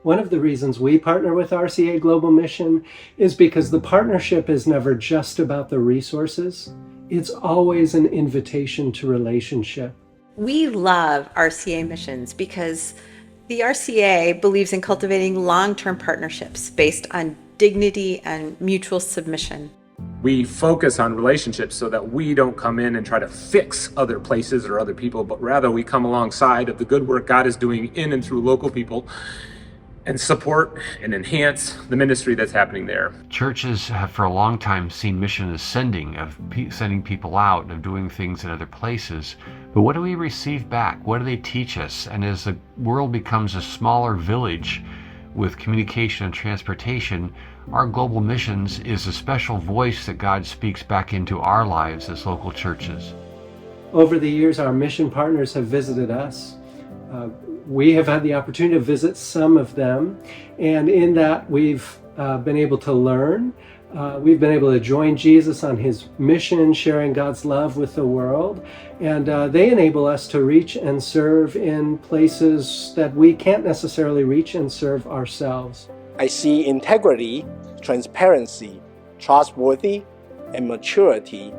One of the reasons we partner with RCA Global Mission is because the partnership is never just about the resources. It's always an invitation to relationship. We love RCA missions because the RCA believes in cultivating long-term partnerships based on dignity and mutual submission. We focus on relationships so that we don't come in and try to fix other places or other people, but rather we come alongside of the good work God is doing in and through local people and support and enhance the ministry that's happening there. Churches have for a long time seen mission as sending people out, of doing things in other places. But what do we receive back? What do they teach us? And as the world becomes a smaller village with communication and transportation, our global missions is a special voice that God speaks back into our lives as local churches. Over the years, our mission partners have visited us. We have had the opportunity to visit some of them, and in that we've been able to learn. We've been able to join Jesus on his mission, sharing God's love with the world, and they enable us to reach and serve in places that we can't necessarily reach and serve ourselves. I see integrity, transparency, trustworthy, and maturity.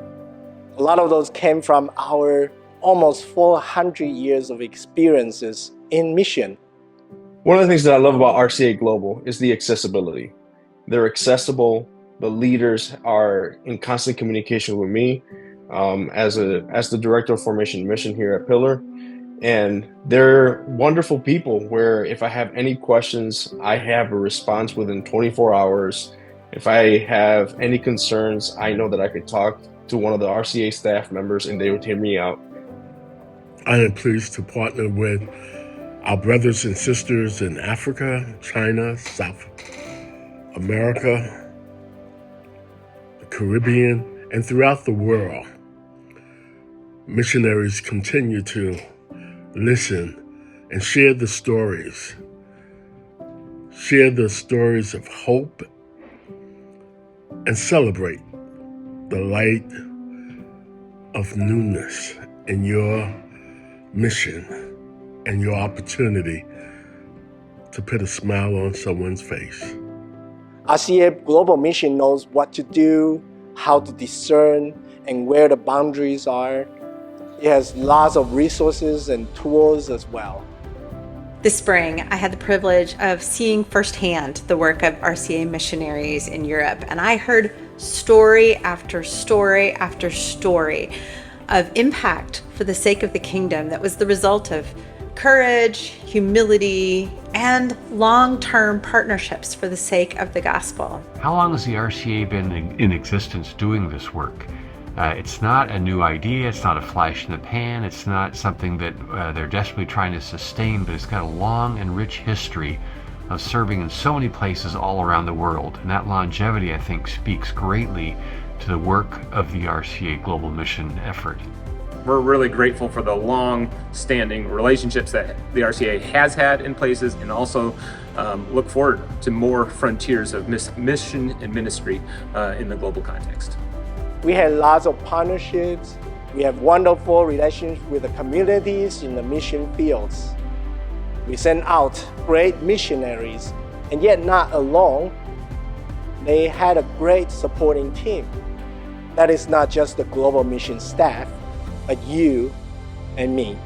A lot of those came from our almost 400 years of experiences in mission. One of the things that I love about RCA Global is the accessibility. They're accessible. The leaders are in constant communication with me as the director of formation and mission here at Pillar. And they're wonderful people where if I have any questions, I have a response within 24 hours. If I have any concerns, I know that I could talk to one of the RCA staff members and they would hear me out. I am pleased to partner with our brothers and sisters in Africa, China, South America, the Caribbean, and throughout the world. Missionaries continue to listen and share the stories of hope and celebrate the light of newness in your mission and your opportunity to put a smile on someone's face. RCA Global Mission knows what to do, how to discern, and where the boundaries are. It has lots of resources and tools as well. This spring, I had the privilege of seeing firsthand the work of RCA missionaries in Europe, and I heard story after story after story of impact for the sake of the kingdom that was the result of courage, humility, and long-term partnerships for the sake of the gospel. How long has the RCA been in existence doing this work? It's not a new idea, it's not a flash in the pan, it's not something that they're desperately trying to sustain, but it's got a long and rich history of serving in so many places all around the world. And that longevity, I think, speaks greatly to the work of the RCA Global Mission effort. We're really grateful for the long-standing relationships that the RCA has had in places, and also look forward to more frontiers of mission and ministry in the global context. We have lots of partnerships. We have wonderful relations with the communities in the mission fields. We send out great missionaries, and yet not alone. They had a great supporting team. That is not just the global mission staff, but you and me.